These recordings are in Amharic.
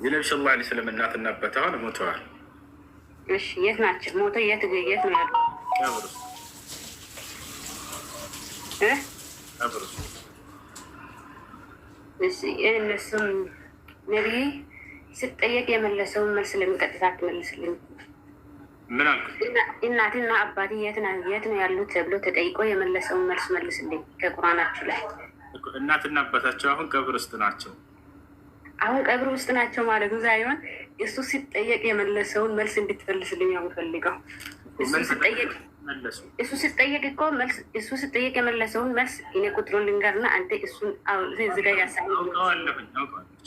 የነቢ ስ ላ ስለም እናትና አባት አሁን ሞተዋል። እሺ የት ናቸው? ሞተ የት ነው ያሉ? ቀብር ውስጥ። እሺ እነሱም ነቢይ ስጠየቅ የመለሰውን መልስ ለሚቀጥታ ትመልስልኝ። ምን አልኩ? እናትና አባቴ የት ነው ያሉት ተብሎ ተጠይቆ የመለሰውን መልስ መልስልኝ ከቁርአናችሁ ላይ። እናትና አባታቸው አሁን ቀብር ውስጥ ናቸው። አሁን ቀብር ውስጥ ናቸው ማለት ሳይሆን እሱ ሲጠየቅ የመለሰውን መልስ እንድትፈልስልኝ ነው የምፈልገው። እሱ ሲጠየቅ እኮ መልስ እሱ ሲጠየቅ የመለሰውን መልስ እኔ ቁጥሩን ልንገርና አንተ እሱን እዚህ ጋር ያሳይ።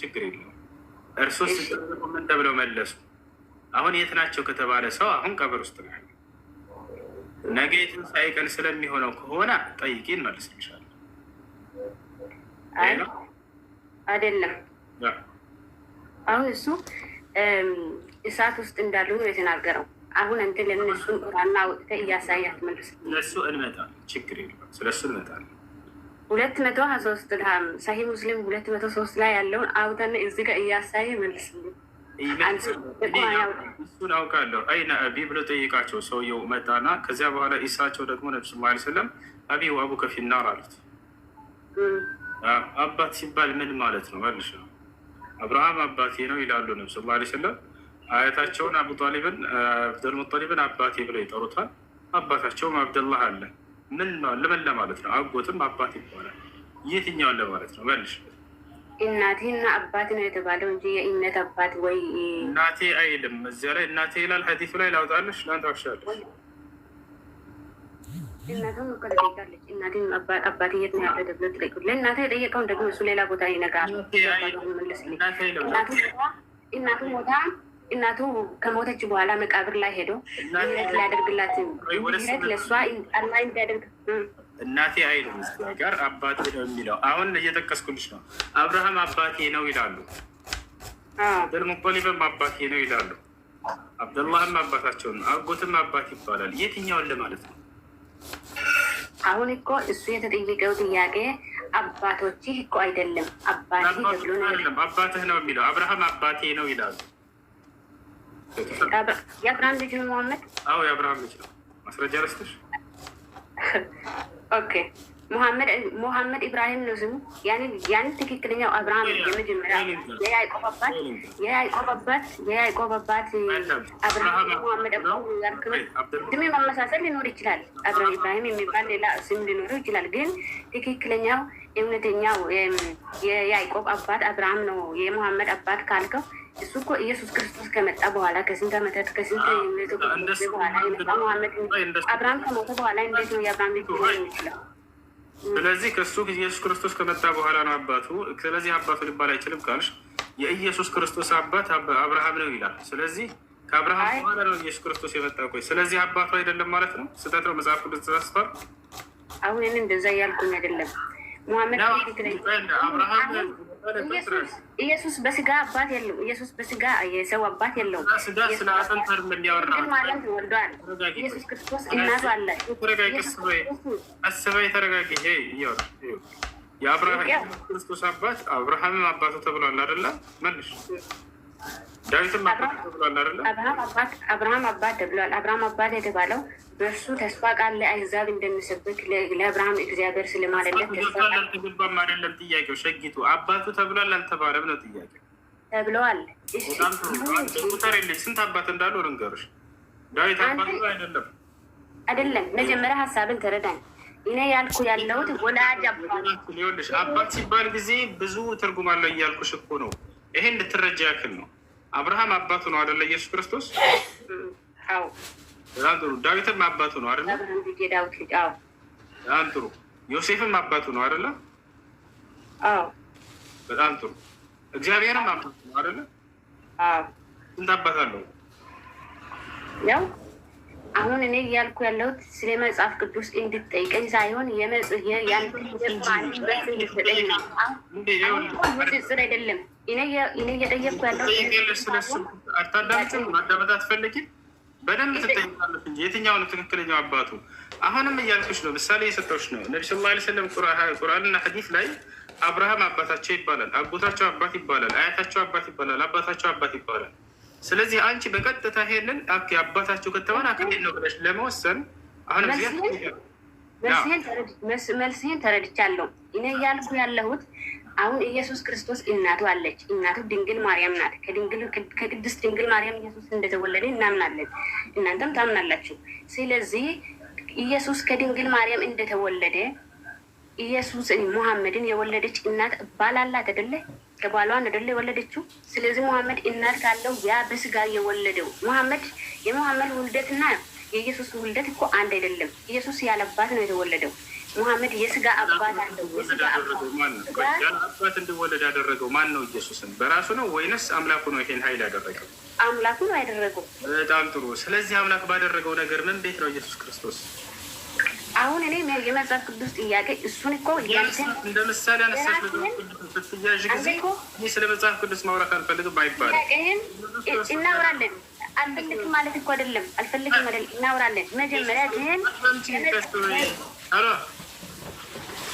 ችግር የለውም። እርሱ ሲጠየቁ ምን ተብለው መለሱ? አሁን የት ናቸው ከተባለ ሰው አሁን ቀብር ውስጥ ነው። ነገ የትንሣኤ ቀን ስለሚሆነው ከሆነ ጠይቄ እንመልስልሻለን። አይደለም አሁን እሱ እሳት ውስጥ እንዳሉ ነው የተናገረው። አሁን እንትን ለእነሱን ቁርአን አውጥተህ እያሳያት መልስ። ስለሱ እንመጣለን፣ ችግር የለም። ስለሱ እንመጣለን። 223 ሳሂህ ሙስሊም 203 ላይ ያለውን አውጥተን እዚህ ጋር እያሳየ መልስልኝ። እሱን አውቃለሁ። አይነ አቢ ብሎ ጠይቃቸው ሰውየው መጣና ከዚያ በኋላ ኢሳቸው ደግሞ ነቢ ስ ላ ስለም አቢ ወአቡከ ፊናር አሉት። አባት ሲባል ምን ማለት ነው? መልሽ ነው። አብርሃም አባቴ ነው ይላሉ ነቢ ስ ላ ስለም። አያታቸውን አቡጣሊብን አብደልሙጠሊብን አባቴ ብለው ይጠሩታል። አባታቸውም አብደላህ አለ። ምን ለማለት ነው? አጎትም አባት ይባላል። የትኛውን ለማለት ነው? መልሽ። እናቴና አባት ነው የተባለው እንጂ የእነት አባት ወይ እናቴ አይልም። እዚያ ላይ እናቴ ይላል። ሀዲሱ ላይ ላውጣለሽ ለአንተ ዋሻለሽ። እናቱን ቀለቃለች። እናቴን አባት የት ነው ያለ ተብሎ ትጠይቁ። ለእናቴ የጠየቀውን ደግሞ እሱ ሌላ ቦታ ይነግራል። እናቱ ሞታ እናቱ ከሞተች በኋላ መቃብር ላይ ሄዶ ምህረት ሊያደርግላት ምህረት ለእሷ አላህ እንዲያደርግ እናቴ አይልም። ጋር አባቴ ነው የሚለው አሁን እየጠቀስኩልሽ ነው። አብርሃም አባቴ ነው ይላሉ። አብደልሙጠሊብም አባቴ ነው ይላሉ። አብደላህም አባታቸው ነው። አጎትም አባት ይባላል። የትኛውን ለማለት ነው? አሁን እኮ እሱ የተጠየቀው ጥያቄ አባቶችህ እኮ አይደለም አባቴ ተብሎ ነው። አባትህ ነው የሚለው አብርሃም አባቴ ነው ይላሉ። የአብርሃም ልጅ ነው መሐመድ? አዎ የአብርሃም ልጅ ነው። ማስረጃ ረስተሽ? ኦኬ ሙሐመድ ኢብራሂም ነው ስሙ። ያን ትክክለኛው አብርሃም የመጀመሪያ የያዕቆብ አባት አብርሃም ሙሐመድ ስም መመሳሰል ሊኖር ይችላል። አብርሃም ኢብራሂም የሚባል ሌላ ስም ሊኖረው ይችላል። ግን ትክክለኛው እውነተኛው የያዕቆብ አባት አብርሃም ነው። የሙሐመድ አባት ካልከው እሱ እኮ ኢየሱስ ክርስቶስ ከመጣ በኋላ ከስንት ዓመታት ከስንት በኋላ የመጣ ሙሐመድ አብርሃም ከሞተ በኋላ እንዴት ነው የአብርሃም ልጅ ሊሆን የሚችለው? ስለዚህ ከእሱ ኢየሱስ ክርስቶስ ከመጣ በኋላ ነው አባቱ። ስለዚህ አባቱ ሊባል አይችልም ካልሽ የኢየሱስ ክርስቶስ አባት አብርሃም ነው ይላል። ስለዚህ ከአብርሃም በኋላ ነው ኢየሱስ ክርስቶስ የመጣ። ቆይ ስለዚህ አባቱ አይደለም ማለት ነው? ስህተት ነው። መጽሐፍ ቅዱስ ተሳስቷል። አሁን እንደዛ እያልኩኝ አይደለም። ሙሐመድ ኢየሱስ በስጋ አባት የለውም። ኢየሱስ በስጋ የሰው አባት የለውም። ማለት ወልዷል። ኢየሱስ ክርስቶስ እናቱ አለ። አስበይ ተረጋጊ። የአብርሃም ክርስቶስ አባት አብርሃምም አባቱ ተብሏል አይደለ? መልሽ። ዳዊትም አባቱ ተብሏል አይደለ? አብርሃም አባት ተብሏል። አብርሃም አባት የተባለው በእርሱ ተስፋ ቃል ለአሕዛብ እንደሚሰብክ ለአብርሃም እግዚአብሔር ስለማለለት ተስፋ ቃል አልተገባም አይደለም ጥያቄው። ሸጊቱ አባቱ ተብሏል አልተባለም ነው ጥያቄው። ተብለዋል። ቁጥር የለሽ ስንት አባት እንዳለው ልንገርሽ። ዳዊት አባቱ አይደለም። መጀመሪያ ሀሳብን ተረዳኝ። እኔ ያልኩ ያለሁት ወላጅ አባት ሲባል ጊዜ ብዙ ትርጉም አለው እያልኩሽ እኮ ነው። ይሄ እንድትረጃ ያክል ነው። አብርሃም አባቱ ነው አይደለ? ኢየሱስ ክርስቶስ አዎ። በጣም ጥሩ። ዳዊትም አባቱ ነው አይደለ? በጣም ጥሩ። ዮሴፍም አባቱ ነው አይደለ? አዎ። በጣም ጥሩ። እግዚአብሔርም አባቱ ነው አይደለ? አዎ። ስንት አባት አለው? ያው አሁን እኔ እያልኩ ያለሁት ስለ መጽሐፍ ቅዱስ እንድትጠይቀኝ ሳይሆን ንጽጽር አይደለም። እኔ እየጠየቅኩ ያለሁት አታዳምጭም? ማዳመጥ አትፈልጊም? በደንብ ትጠይቃለች እንጂ የትኛውን ትክክለኛው አባቱ? አሁንም እያልኩሽ ነው፣ ምሳሌ የሰጠሁሽ ነው። ነቢ ስ ላ ስለም ቁርአንና ሐዲስ ላይ አብርሃም አባታቸው ይባላል፣ አጎታቸው አባት ይባላል፣ አያታቸው አባት ይባላል፣ አባታቸው አባት ይባላል። ስለዚህ አንቺ በቀጥታ ይሄንን አባታቸው ከተባለ አካሄድ ነው ብለሽ ለመወሰን አሁን መልስህን ተረድቻለሁ። እኔ እያልኩ ያለሁት አሁን ኢየሱስ ክርስቶስ እናቱ አለች። እናቱ ድንግል ማርያም ናት። ከቅድስት ድንግል ማርያም ኢየሱስ እንደተወለደ እናምናለን፣ እናንተም ታምናላችሁ። ስለዚህ ኢየሱስ ከድንግል ማርያም እንደተወለደ ኢየሱስ ሙሐመድን የወለደች እናት ባላላት አይደለ? ከባሏን አይደለ የወለደችው? ስለዚህ ሙሐመድ እናት ካለው ያ በስጋ የወለደው የሙሐመድ ውልደትና የኢየሱስ ውልደት እኮ አንድ አይደለም። ኢየሱስ ያለባት ነው የተወለደው። ሙሐመድ የስጋ አባት አለው። አባት እንዲወለድ ያደረገው ማን ነው? ኢየሱስን በራሱ ነው ወይንስ አምላኩ ነው ይሄን ኃይል ያደረገው? አምላኩ ነው ያደረገው። በጣም ጥሩ። ስለዚህ አምላክ ባደረገው ነገር ምን እንዴት ነው ኢየሱስ ክርስቶስ? አሁን እኔ የመጽሐፍ ቅዱስ ጥያቄ እሱን እኮ እንደ ምሳሌ አነሳሽ ስትያዥ ጊዜ ይህ ስለ መጽሐፍ ቅዱስ ማውራት አልፈልግም አይባልም። እናወራለን። አልፈልግም ማለት እኮ አይደለም። አልፈልግም አይደለም፣ እናወራለን። መጀመሪያ ግን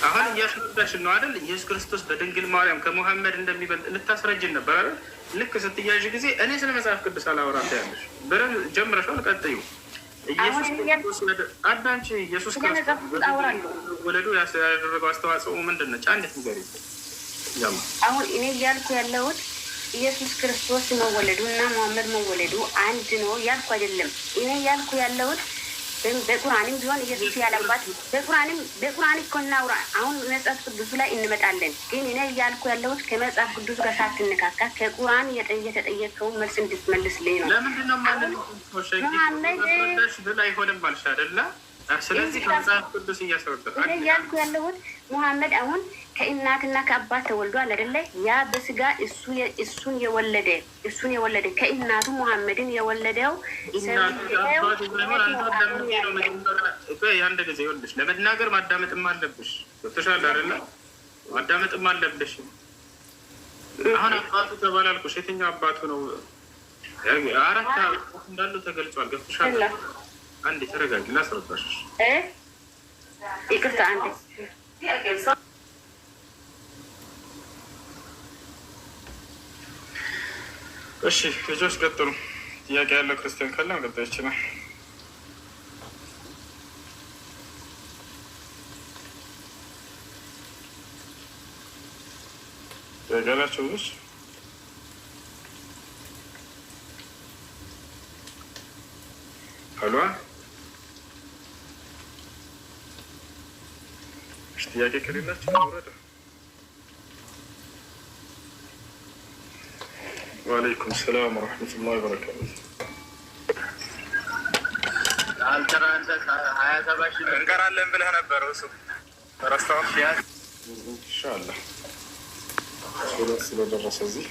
አሁን እያስረዳሽን ነው አይደል? ኢየሱስ ክርስቶስ በድንግል ማርያም ከሙሐመድ እንደሚበልጥ ልታስረጅን ነበር አይደል? ልክ ስትያዥ ጊዜ እኔ ስለ መጽሐፍ ቅዱስ አላወራም ታያለሽ። በደንብ ጀምረሻል። ቀጥዩ። ኢየሱስ አዳንቺ ኢየሱስ ክርስቶስ ወለዱ ያደረገው አስተዋጽኦ ምንድን ነች? አንዴት ንገሪ። አሁን እኔ እያልኩ ያለሁት ኢየሱስ ክርስቶስ መወለዱ እና ሙሐመድ መወለዱ አንድ ነው ያልኩ አይደለም። እኔ እያልኩ ያለሁት በቁርአንም ቢሆን ኢየሱስ ያለባት በቁርአን እኮ እናውራ። አሁን መጽሐፍ ቅዱሱ ላይ እንመጣለን። ግን እኔ እያልኩ ያለሁት ከመጽሐፍ ቅዱስ ጋር ሳትነካካ ከቁርአን የተጠየቀውን መልስ እንድትመልስልኝ ነው። ለምንድነው ማለት ብል አይሆንም ባልሽ አይደለ? ስለዚህ ከመጽሐፍ ቅዱስ እያስረዳሁ እኔ እያልኩ ያለሁት ሙሐመድ አሁን ከእናትና ከአባት ተወልዷል አይደለ? ያ በስጋ እሱን የወለደ ከእናቱ ሙሐመድን የወለደው አንድ ጊዜ ይኸውልሽ፣ ለመናገር ማዳመጥም አለብሽ። ገብቶሻል አይደለ? ማዳመጥም አለብሽ። አሁን አባቱ ተባላልኩሽ። የትኛው አባቱ ነው? አራት እንዳሉ ተገልጿል። ገብቶሻል? አንዴ ተረጋጊ፣ ላስረዳሽ። ይቅርታ አንዴ እሺ ልጆች ቀጥሉ። ጥያቄ ያለው ክርስቲያን ካለ መቀጠል ይችላል። ጥያቄ ያላቸው ልጆች አሏ? ጥያቄ ከሌላቸው ወረደ። ወአለይኩም ሰላም ወረሕመቱላሂ ወበረካቱ። እንቀራለን ብለህ ነበር እሱ ረስታውን ኢንሻላህ ስለደረሰ እዚህ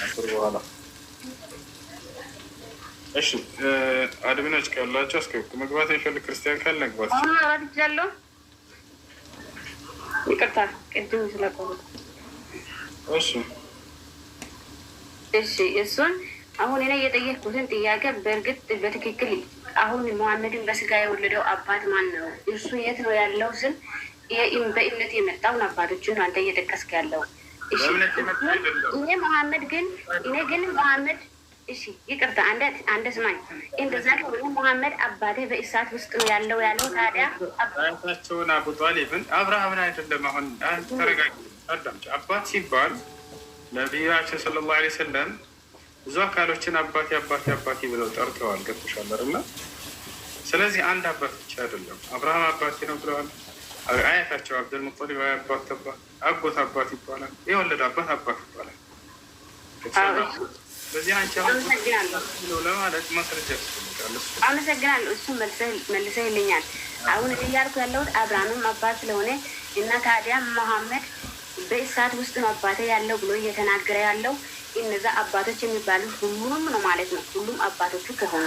አስር በኋላ። እሺ አድሚኖች ካላቸው አስገቡ። መግባት የሚፈልግ ክርስቲያን ካለ መግባት ይችላል። ይቅርታ ቅድም ስለቆሙ። እሺ እሱን አሁን እኔ የጠየቅኩትን ጥያቄ በእርግጥ በትክክል አሁን ሙሐመድን በስጋ የወለደው አባት ማን ነው? እሱ የት ነው ያለው ስል በእምነት የመጣውን አባቶችን አንተ እየጠቀስክ ያለው። እኔ ግን ሙሐመድ እሺ ይቅርታ አንደ ስማኝ። እንደዛ ከሆነ ሙሐመድ አባቴ በእሳት ውስጥ ነው ያለው ታዲያ አባታቸውን አቡ ጣሊብን አብርሃምን አይደለም። አሁን ተረጋጊ፣ አዳምጪ። አባት ሲባል ነቢያችን ሰለላሁ ዐለይሂ ወሰለም ብዙ አካሎችን አባቴ ብለው ጠርተዋል። ገብቶሻል አይደለ? ስለዚህ አንድ አባት ብቻ አይደለም። አብርሃም አባቴ ነው ብለዋል። አያታቸው አብዱልሙጠሊብ አጎት አባት ይባላል። የወለደ አባት ይባላል። በዚህ አንቺ ለማለት ማስረጃ ያስፈልጋል። አመሰግናለሁ። እሱም መልሰህልኛል። አሁን እያልኩ ያለሁት አብርሃምም አባት ስለሆነ እና ታዲያ መሐመድ በእሳት ውስጥ ነው አባቴ ያለው ብሎ እየተናገረ ያለው እነዛ አባቶች የሚባሉ ሁሉም ነው ማለት ነው። ሁሉም አባቶቹ ከሆኑ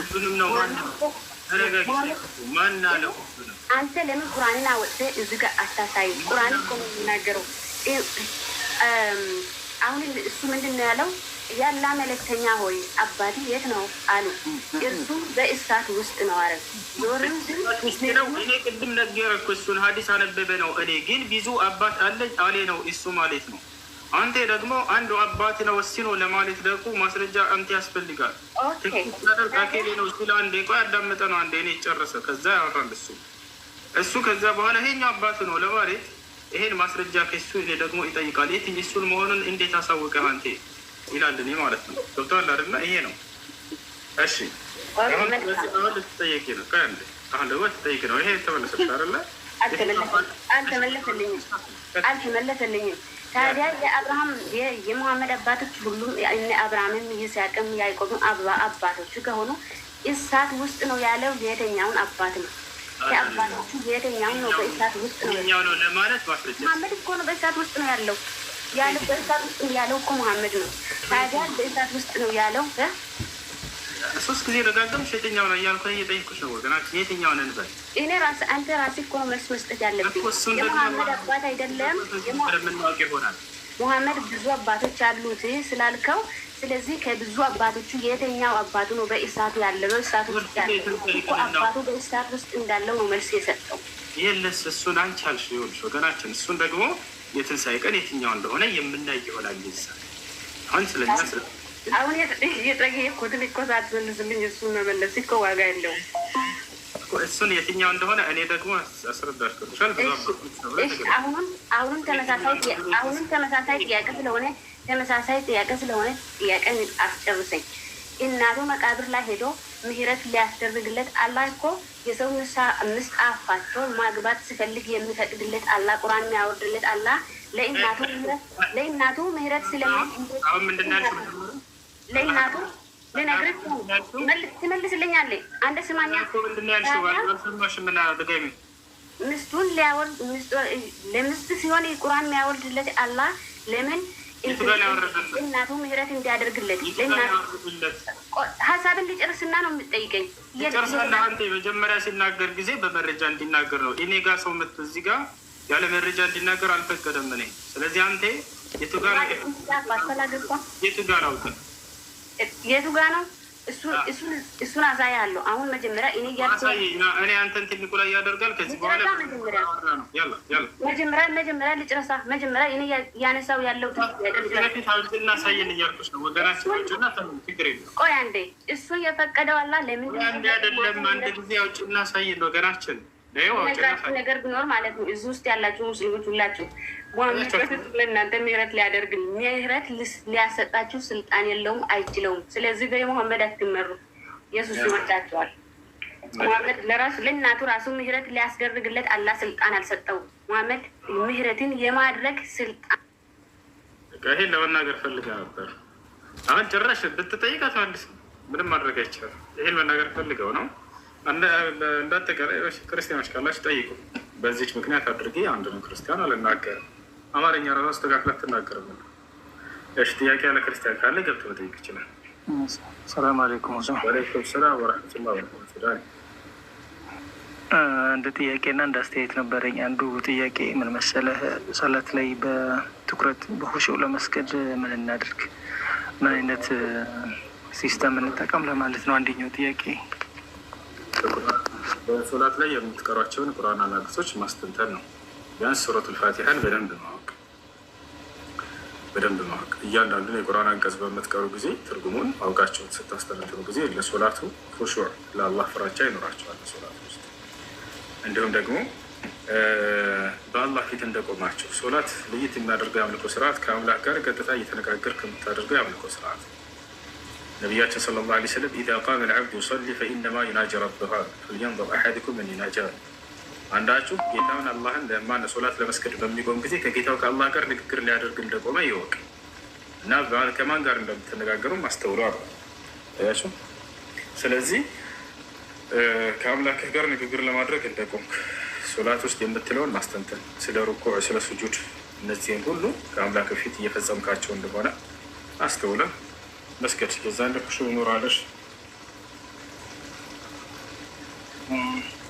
አንተ ለምን ቁርአንን አወጥተህ እዚህ ጋር አታሳይ? ቁርአን እኮ ነው የሚናገረው። አሁን እሱ ምንድን ነው ያለው? ያላ መልእክተኛ ሆይ አባቴ የት ነው አሉ። እርሱ በእሳት ውስጥ ነው አረ ዞርም ነው። እኔ ቅድም ነገርኩ እሱን ሀዲስ አነበበ ነው። እኔ ግን ብዙ አባት አለኝ አሌ ነው እሱ ማለት ነው። አንተ ደግሞ አንዱ አባት ነው ወስኖ ለማለት ደግሞ ማስረጃ አንተ ያስፈልጋል። አኬሌ ነው ሲል አንዴ ቆይ አዳመጠ ነው አንዴ እኔ ጨረሰ። ከዛ ያወራል እሱ ከዛ በኋላ ይሄኛው አባት ነው ለማለት ይሄን ማስረጃ ከሱ እኔ ደግሞ ይጠይቃል። የትኛው እሱን መሆኑን እንዴት አሳወቀህ አንተ ይላል እኔ ማለት ነው። ገብቶሃል አይደል? ይሄ ነው። እሺ አሁን ልትጠየቂ ነው። ከአንድ አሁን ደግሞ ልትጠይቂ ነው። ይሄ ተመለሰሽ አይደለ? አልተመለሰልኝም። ታዲያ የአብርሃም የሙሐመድ አባቶች ሁሉም እነ አብርሃምም ይስሐቅም ያዕቆብም አባቶቹ ከሆኑ እሳት ውስጥ ነው ያለው። የትኛውን አባት ነው? ከአባቶቹ የትኛውን ነው በእሳት ውስጥ ነው ለማለት ማስረጃ ሙሐመድ እኮ ነው በእሳት ውስጥ ነው ያለው። በእሳት ውስጥ ያለው እኮ ሙሐመድ ነው። ታዲያ በእሳት ውስጥ ነው ያለው። ሶስት ጊዜ ደጋገምሽ የትኛው ነው እያልኩ እየጠየኩሽ ነው ወገናችን። የትኛውን እንበል? እኔ አንተ ራስህ እኮ ነው መልስ መስጠት ያለብኝ። የሙሐመድ አባት አይደለም የምናውቅ ይሆናል። ሙሐመድ ብዙ አባቶች አሉት ስላልከው፣ ስለዚህ ከብዙ አባቶቹ የትኛው አባቱ ነው በእሳቱ ያለ? በእሳቱ ውስጥ ያለው እኮ አባቱ በእሳት ውስጥ እንዳለው ነው መልስ የሰጠው። ይህንስ እሱን አንቺ አልሽ ይሆንሽ ወገናችን። እሱን ደግሞ የትንሣኤ ቀን የትኛው እንደሆነ የምናይ ይሆናል። ይዛል አሁን ስለኛ አሁን የጠየኩትን እኮ ሳትመልስልኝ እሱን መመለስ እኮ ዋጋ የለውም። እሱን የትኛው እንደሆነ እኔ ደግሞ አስረዳሽሻል። አሁንም ተመሳሳይ ጥያቄ ስለሆነ ጥያቄን አስጨርሰኝ። እናቱ መቃብር ላይ ሄዶ ምህረት ሊያስደርግለት አላህ እኮ የሰው ምስጥ አፋቸው ማግባት ሲፈልግ የሚፈቅድለት አላህ፣ ቁርአን የሚያወርድለት አላህ ለእናቱ ምህረት ለእናቱ ልነግርህ ትመልስልኛለህ። አንድ ስማኛ ምስቱን ለምስት ሲሆን ቁርአን የሚያወርድለት አላህ ለምን እናቱ ምህረት እንዲያደርግለት ሀሳብን ሊጨርስና ነው የምትጠይቀኝ። አንተ መጀመሪያ ሲናገር ጊዜ በመረጃ እንዲናገር ነው። እኔ ጋር ሰው መጥቶ እዚህ ጋር ያለ መረጃ እንዲናገር አልፈቀደም እኔ። ስለዚህ አንተ የቱ ጋር ነው? እሱን አሳያለሁ። አሁን መጀመሪያ እኔ እኔ አንተን ትልቁ ላይ ያደርጋል። ከዚህ በኋላ መጀመሪያ ልጨርሳ። መጀመሪያ እኔ ያነሳው ያለው እናሳየን እያልኩሽ ነው ወገናችን። ውጭና ችግር የለም። ቆይ አንዴ እሱ የፈቀደው አላ ለምን አንዴ አይደለም አንድ ጊዜ ውጭ እናሳየን ወገናችን። ነገር ቢኖር ማለት ነው እዚህ ውስጥ ያላችሁ ሙስሊሞች ሁላችሁ ለእናንተ ምህረት ሊያደርግ ምህረት ሊያሰጣችሁ ስልጣን የለውም፣ አይችለውም። ስለዚህ በሙሐመድ አትመሩ። ኢየሱስ ይወዳቸዋል። ሙሐመድ ለራሱ ለእናቱ ራሱ ምህረት ሊያስደርግለት አላህ ስልጣን አልሰጠውም። ሙሐመድ ምህረትን የማድረግ ስልጣን ይሄን ለመናገር ፈልጋ ነበር። አሁን ጭራሽ ብትጠይቃት አዲስ ምንም ማድረግ አይቻልም። ይሄን መናገር ፈልገው ነው። እንዳጠቃላይ ክርስቲያኖች ካላችሁ ጠይቁ። በዚች ምክንያት አድርጌ አንድ ነው ክርስቲያን አልናገርም። አማርኛ ራሱ አስተካክላት ትናገርም። እሺ ጥያቄ ያለ ክርስቲያን ካለ ገብቶ መጠየቅ ይችላል። ሰላም አለይኩም። ወአለይኩም ሰላም ወረሕመቱላሂ ወበረካቱህ። አንድ ጥያቄና እንደ አስተያየት ነበረኝ። አንዱ ጥያቄ ምን መሰለህ፣ ሰላት ላይ በትኩረት በሁሹዕ ለመስገድ ምን እናድርግ፣ ምን አይነት ሲስተም እንጠቀም ለማለት ነው አንደኛው ጥያቄ። በሶላት ላይ የምትቀሯቸውን ቁርአን አናቅጾች ማስተንተን ነው። ቢያንስ ሱረቱል ፋቲሃን በደንብ ማወቅ እያንዳንዱን የቁርአን አንቀጽ በምትቀሩ ጊዜ ትርጉሙን አውቃቸውን ስታስተነትኑ ጊዜ ለሶላቱ ሁሹዕ ለአላህ ፍራቻ ይኖራቸዋል ሶላት ውስጥ። እንዲሁም ደግሞ በአላህ ፊት እንደቆማቸው ሶላት ለየት የሚያደርገው የአምልኮ ስርዓት ከአምላክ ጋር ቀጥታ እየተነጋገር ከምታደርገው የአምልኮ ስርዓት ነቢያችን ሰለላሁ ዐለይሂ ወሰለም ኢዛ ቃመ ልዓብዱ ዩሰሊ ፈኢነማ ዩናጂ ረበሁ ፈልየንظር አሐዱኩም መን ዩናጂህ። አንዳችሁ ጌታውን አላህን ሶላት ለመስገድ በሚቆም ጊዜ ከጌታው ከአላህ ጋር ንግግር ሊያደርግ እንደቆመ ይወቅ እና ከማን ጋር እንደምትነጋገሩ አስተውሉ አሉ። አያችሁ። ስለዚህ ከአምላክህ ጋር ንግግር ለማድረግ እንደቆምክ ሶላት ውስጥ የምትለውን ማስተንተን፣ ስለ ሩኩዕ፣ ስለ ሱጁድ፣ እነዚህን ሁሉ ከአምላክ ፊት እየፈጸምካቸው እንደሆነ አስተውለን መስገድ። የዛ እንደ ኩሹ ይኖራለሽ።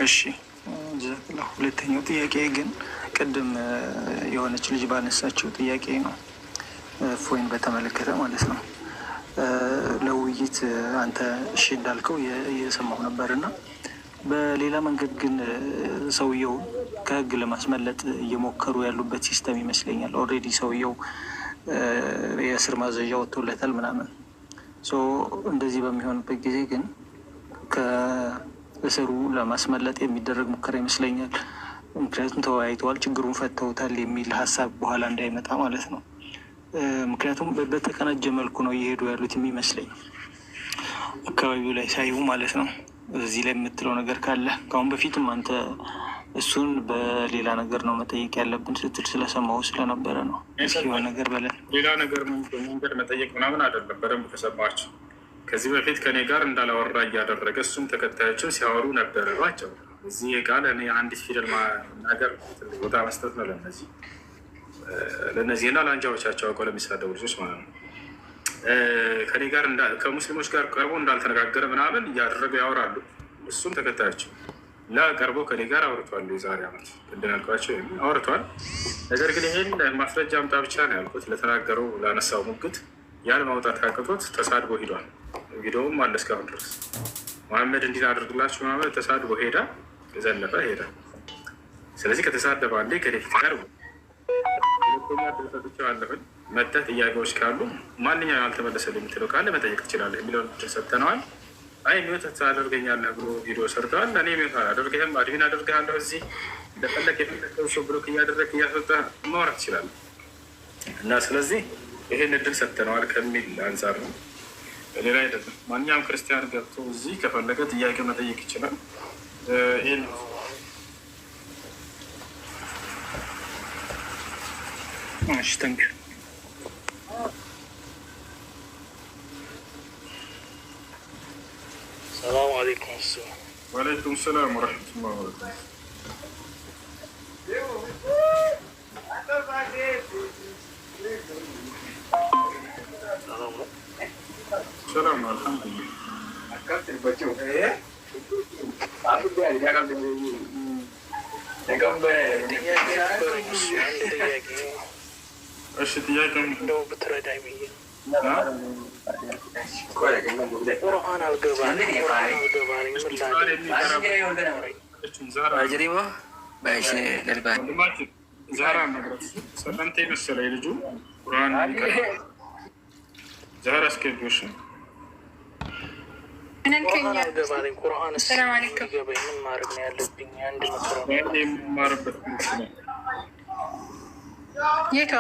እሺ ሁለተኛው ጥያቄ ግን ቅድም የሆነች ልጅ ባነሳችው ጥያቄ ነው፣ እፎይን በተመለከተ ማለት ነው። በፊት አንተ እሺ እንዳልከው እየሰማሁ ነበር እና በሌላ መንገድ ግን ሰውየው ከህግ ለማስመለጥ እየሞከሩ ያሉበት ሲስተም ይመስለኛል። ኦልሬዲ ሰውየው የእስር ማዘዣ ወጥቶለታል ምናምን። እንደዚህ በሚሆንበት ጊዜ ግን ከእስሩ ለማስመለጥ የሚደረግ ሙከራ ይመስለኛል። ምክንያቱም ተወያይተዋል፣ ችግሩን ፈተውታል የሚል ሀሳብ በኋላ እንዳይመጣ ማለት ነው። ምክንያቱም በተቀናጀ መልኩ ነው እየሄዱ ያሉት የሚመስለኝ አካባቢው ላይ ሳይሁ ማለት ነው። እዚህ ላይ የምትለው ነገር ካለ ከአሁን በፊትም አንተ እሱን በሌላ ነገር ነው መጠየቅ ያለብን ስትል ስለሰማሁ ስለነበረ ነው። እስኪ የሆነ ነገር በለን። ሌላ ነገር መንገድ መጠየቅ ምናምን አይደለም። በደንብ ከሰማችሁ ከዚህ በፊት ከኔ ጋር እንዳላወራ እያደረገ እሱም ተከታዮችን ሲያወሩ ነበረ ባቸው። እዚህ ቃል እኔ አንዲት ፊደል ነገር ትልቅ ቦታ መስጠት ነው ለእነዚህና ለአንጃዎቻቸው አውቀው ለሚሳደቡ ልጆች ማለት ነው። ከኔ ጋር ከሙስሊሞች ጋር ቀርቦ እንዳልተነጋገረ ምናምን እያደረገ ያወራሉ። እሱም ተከታዮቸው ቀርቦ ከኔ ጋር አውርቷል። የዛሬ ዓመት እንደናልኳቸው አውርቷል። ነገር ግን ይሄን ማስረጃ አምጣ ብቻ ነው ያልኩት። ለተናገረው ላነሳው ሙግት ያን ማውጣት ካቅቶት ተሳድቦ ሂዷል። ቪዲዮውም አለ እስካሁን ድረስ መሐመድ እንዲህ አድርግላችሁ ምናምን ተሳድቦ ሄዳ ዘለፈ ሄዳ። ስለዚህ ከተሳደበ አንዴ ከደፊት ቀርቡ ሁለተኛ ድርሰቶች አለብን መተህ ጥያቄዎች ካሉ ማንኛውም ያልተመለሰል የምትለው ካለ መጠየቅ ትችላለህ የሚለውን ድር ሰጥተነዋል። አይ ሚወት ታደርገኛለህ ብሎ ቪዲዮ ሰርተዋል። እኔ ሚወት አደርግህም አድሚን አደርግሃለሁ እዚህ እንደፈለግ የፈለግከው ሰው ብሎክ እያደረግ እያስወጣህ ማውራት ትችላለህ እና ስለዚህ ይህን እድል ሰጥተነዋል ከሚል አንጻር ነው፣ ሌላ አይደለም። ማንኛውም ክርስቲያን ገብቶ እዚህ ከፈለገ ጥያቄ መጠየቅ ይችላል። ይህን ታንክ ዩ። ሰላም አለይኩም። ወአለይኩም ሰላም ወረሕመቱላሂ ወበረካቱህ። ሰላም ነው አልሐምዱሊላህ። እሺ ጥያቄ እንደው ብትረዳኝ ብዬ ቁርአን አልገባኝ ዛራ ሰላምታ የመሰለ የልጁ ቁርአን ዛራ አስገቢዎች ነው አልገባኝ። ቁርአን ገባኝ። ምን ማድረግ ነው ያለብኝ? አንድ የምማርበት ነው የቷ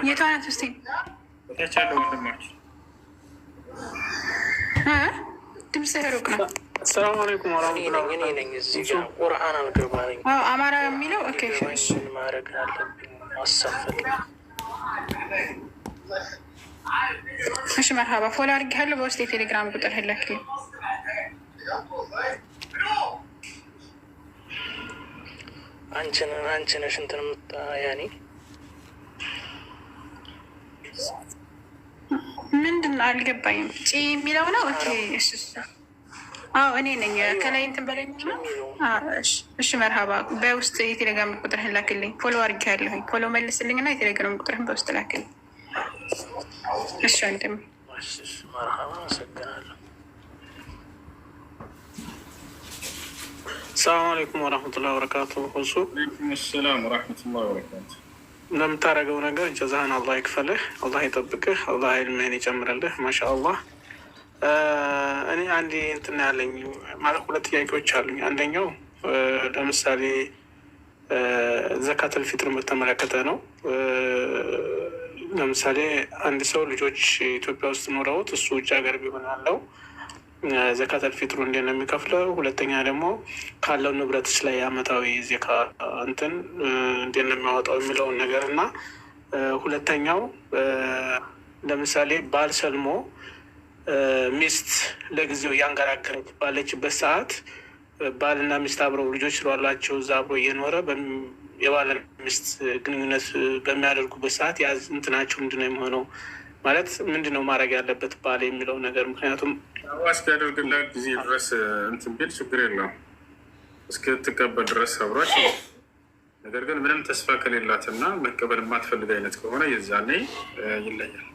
የቷ ናት? እስኪ በታች ያለው ወንድማችን ድምፅህ ሩቅ ነው። ሰላም አለይኩም ወራህመቱላሂ። እኔ ነኝ እዚህ ጋር ቁርአን አልገባኝ። አማራ የሚለው ኦኬ። ምን ማድረግ አለብኝ? አሰፈል እሺ መርሃባ ፎሎ አድርጌሃለሁ። በውስጥ የቴሌግራም ቁጥር ህላክልኝ። አንቺ ነሽ እንትን ያኔ ምንድን ነው አልገባኝም። ጪ የሚለው ነው። ኦኬ እሺ አዎ እኔ ነኝ። ከላይ እንትን በላይ ነው። እሺ መርሃባ በውስጥ የቴሌግራም ቁጥርህን ላክልኝ። ፎሎ አድርጌሃለሁኝ። ፎሎ መልስልኝ እና የቴሌግራም ቁጥርህን በውስጥ ላክልኝ። እሺ ወንድም መርሃባ አመሰግናለሁ። ሰላም አለይኩም ወረህመቱላሂ ወበረካቱ። ሁሱ አለይኩም ሰላም ወረህመቱላሂ ወበረካቱ። እንደምታደርገው ነገር ጀዛህን አላህ ይክፈልህ፣ አላህ ይጠብቅህ፣ አላህ ዒልምህን ይጨምርልህ። ማሻአላህ። እኔ አንድ እንትን ያለኝ ማለት ሁለት ጥያቄዎች አሉኝ። አንደኛው ለምሳሌ ዘካተል ፊጥርን በተመለከተ ነው። ለምሳሌ አንድ ሰው ልጆች ኢትዮጵያ ውስጥ ኖረውት እሱ ውጭ ሀገር ቢሆን ያለው ዘካተል ፊጥሩ እንዴት ነው የሚከፍለው? ሁለተኛ ደግሞ ካለው ንብረቶች ላይ አመታዊ ዜካ እንትን እንዴት ነው የሚያወጣው የሚለውን ነገር እና ሁለተኛው ለምሳሌ ባል ሰልሞ ሚስት ለጊዜው እያንገራገረች ባለችበት ሰዓት ባልና ሚስት አብረው ልጆች ስሏላቸው እዛ አብሮ እየኖረ የባልና ሚስት ግንኙነት በሚያደርጉበት ሰዓት ያዝ እንትናቸው ምንድን ነው የሚሆነው? ማለት ምንድን ነው ማድረግ ያለበት ባል የሚለው ነገር። ምክንያቱም እስኪያደርግላት ጊዜ ድረስ እንትን ቢል ችግር የለውም እስክትቀበል ድረስ አብሯቸው። ነገር ነገር ግን ምንም ተስፋ ከሌላትና መቀበል የማትፈልግ አይነት ከሆነ የዛኔ ይለያል።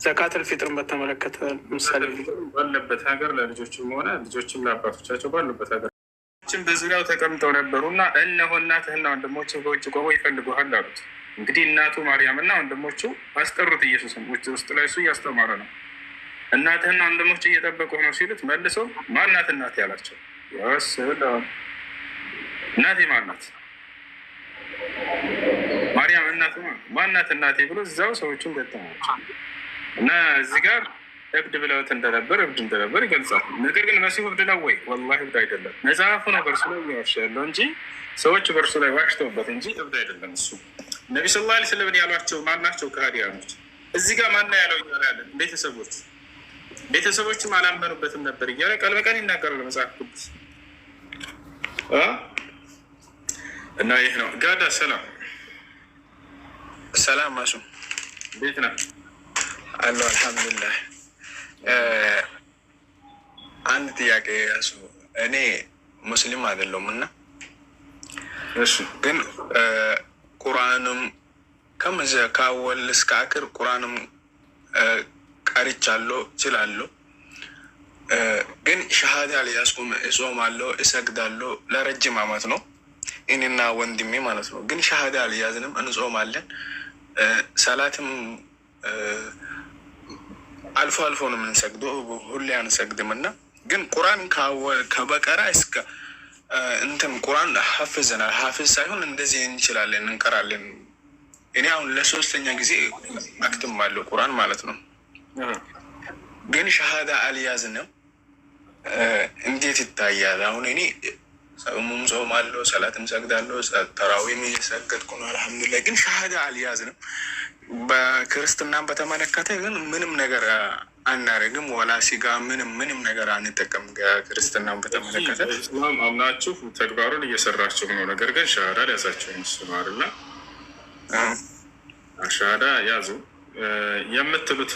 ዘካተል ፊጥርን በተመለከተ ምሳሌ ባለበት ሀገር ለልጆችም ሆነ ልጆችም ለአባቶቻቸው ባሉበት ሀገር በዙሪያው ተቀምጠው ነበሩ እና እነሆ እናትህና ወንድሞች በውጭ ቆመው ይፈልጉሃል አሉት። እንግዲህ እናቱ ማርያም እና ወንድሞቹ አስጠሩት። ኢየሱስም ውስጥ ላይ እሱ እያስተማረ ነው። እናትህና ወንድሞች እየጠበቁ ነው ሲሉት መልሰው ማናት እናት ያላቸው። እናቴ ማናት? ማርያም እናት ማናት እናቴ ብሎ እዛው ሰዎቹን ገጠማቸው እና እዚህ ጋር እብድ ብለውት እብድ እንደነበር ይገልጻል። ነገር ግን መሲሁ እብድ ነው ወይ? ወላሂ እብድ አይደለም። መጽሐፉ ነው በእርሱ ላይ እየዋሸ ያለው እንጂ ሰዎች በእርሱ ላይ ዋሽተውበት እንጂ እብድ አይደለም እሱ። ነቢ ስ ላ ስለም ያሏቸው ማናቸው? ከሃዲያኖች። እዚህ ጋር ማና ያለው እያለ ያለን ቤተሰቦችም አላመኑበትም ነበር እያለ ቃል በቃል ይናገራል መጽሐፍ ቅዱስ እና ይህ ነው። ጋዳ ሰላም ማሱ እንዴት ነህ? አሎ አልሐምዱሊላህ። አንድ ጥያቄ ያሱ እኔ ሙስሊም አይደለሁም እና ግን ቁርአንም ከአወል እስከ አክር ቁርአንም ቀርቻለሁ እችላለሁ። ግን ሸሃዳ አልያዝኩም። እጾማለሁ፣ እሰግዳለሁ። ለረጅም ዓመት ነው እኔና ወንድሜ ማለት ነው። ግን ሸሃዳ አልያዝንም፣ እንጾማለን። ሰላትም አልፎ አልፎ ነው የምንሰግደው፣ ሁሌ አንሰግድም። እና ግን ቁርአን ከበቀራ እስከ ቁርአን ሀፍዘናል። ሀፍዝ ሳይሆን እንደዚህ እንችላለን፣ እንቀራለን። እኔ አሁን ለሶስተኛ ጊዜ አክትም አለው ቁርአን ማለት ነው። ግን ሸሃዳ አልያዝንም። እንዴት ይታያል? አሁን እኔ ጾሙም ጾማለሁ፣ ሰላትም ሰግዳለሁ፣ ተራዊም እየሰገድኩ ነው አልሐምዱሊላህ። ግን ሸሃዳ አልያዝንም። በክርስትናም በተመለከተ ግን ምንም ነገር አናደርግም። ወላ ሲጋ ምንም ነገር አንጠቀም። ክርስትናም በተመለከተ እስላም አምናችሁ ተግባሩን እየሰራችሁ ነው። ነገር ግን ሸሃዳ ሊያዛችሁ ይመስላል። ሸሃዳ ያዙ የምትሉት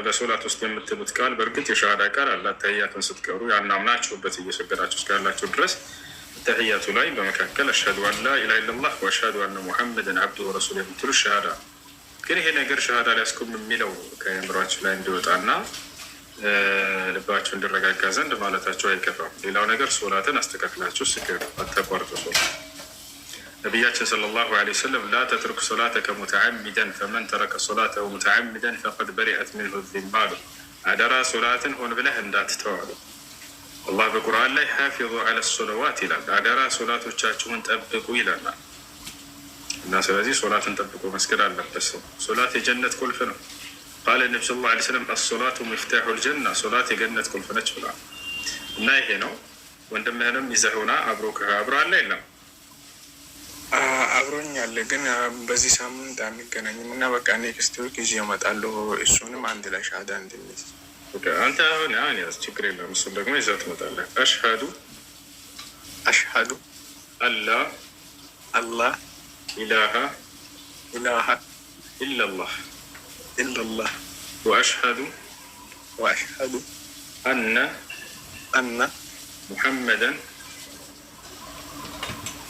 በሶላት ውስጥ የምትሉት ቃል በእርግጥ የሸሃዳ ቃል አላት። ተህያቱን ስትቀሩ ያን አምናችሁበት እየሰገዳችሁ እስካላችሁ ድረስ ተህያቱ ላይ በመካከል አሽሀዱ አን ላ ኢላሀ ኢለላህ ወአሽሀዱ አነ ሙሐመድን አብዱሁ ወረሱሉሁ የምትሉ ሸሃዳ። ግን ይሄ ነገር ሸሃዳ ሊያስቆም የሚለው ከአእምሯችሁ ላይ እንዲወጣና ልባችሁ እንዲረጋጋ ዘንድ ማለታቸው አይከፋም። ሌላው ነገር ሶላትን አስተካክላችሁ ስገዱ፣ አታቋርጡ ሶላት። ነቢያችን ሰለላሁ ዐለይሂ ወሰለም ላ ተትሩክ ሶላተከ ሙተዓሚደን ፈመን ተረከ ሶላተሁ ሙተዓሚደን ፈቀድ በሪአት ሚንሁ ዚማ አሉ። አደራ ሶላትን ሆን ብለህ እንዳትተዋሉ። አላህ በቁርአን ላይ ሐፊዙ ዐለ ሶለዋት ይላል። አደራ ሶላቶቻችሁን ጠብቁ ይለናል። እና ስለዚህ ሶላትን ጠብቆ መስገድ አለበት ሰው። ሶላት የጀነት ቁልፍ ነው። ቃለ ነቢ ሰለላሁ ዐለይሂ ወሰለም አሶላቱ ሚፍታሑል ጀና፣ ሶላት የገነት ቁልፍ ነች ብሏል። እና ይሄ ነው። ወንድምህንም ይዘህ ሆና አብሮ አለ የለም አብሮኛል። ግን በዚህ ሳምንት አንገናኝም እና በቃ ኔክስት ዊክ ይዤ እመጣለሁ። እሱንም አንድ ላይ ሻሃዳ እንድንይዝ አንተ አሁን ያዝ፣ ችግር የለም። እሱን ደግሞ ይዘህ ትመጣለህ። አሽሀዱ አላህ ኢላሃ ኢለላህ ወአሽሀዱ አነ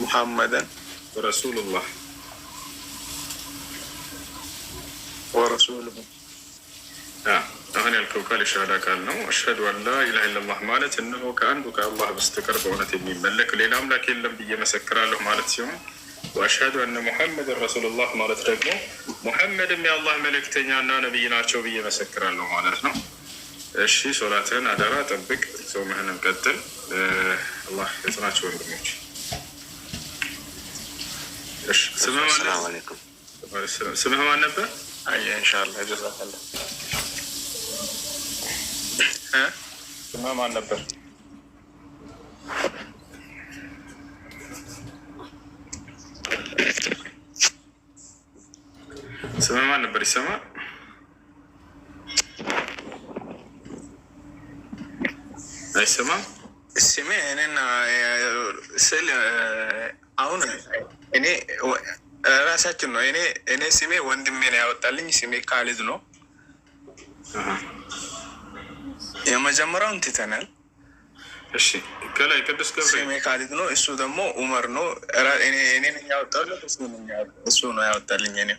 ሙሐመደን ረሱሉላህ ወረሱሉሁ። አሁን ያልከው ቃል የሸሃዳ ቃል ነው። አሽሀዱ አን ላ ኢላሀ ኢለላህ ማለት እነሆ ከአንዱ ከአላህ በስተቀር በእውነት የሚመለክ ሌላ አምላክ የለም ብዬ መሰክራለሁ ማለት ሲሆን፣ ወአሽሀዱ አነ ሙሐመድን ረሱሉላህ ማለት ደግሞ ሙሐመድም የአላህ መልእክተኛ እና ነቢይ ናቸው ብዬ መሰክራለሁ ማለት ነው። እሺ፣ ሶላትህን አደራ ጠብቅ፣ ጾምህንም ቀጥል። አላህ የጽናቸው ወንድሞች። ስምህ ማን ነበር? ኢንሻአላህ ጀዛከላህ። ስምህ ማን ነበር? ስምህ ማን ነበር? ይሰማል? አይሰማም? ስሜ እኔና ስል አሁን እኔ ራሳችን ነው። እኔ ስሜ ወንድሜ ነው ያወጣልኝ። ስሜ ካሊድ ነው። የመጀመሪያውን ትተናል። እሺ ከላይ ቅዱስ ገብርኤል ስሜ ካሊድ ነው። እሱ ደግሞ ኡመር ነው። እኔ ነኝ ያወጣሁለት፣ እሱ ነው ያወጣልኝ። እኔ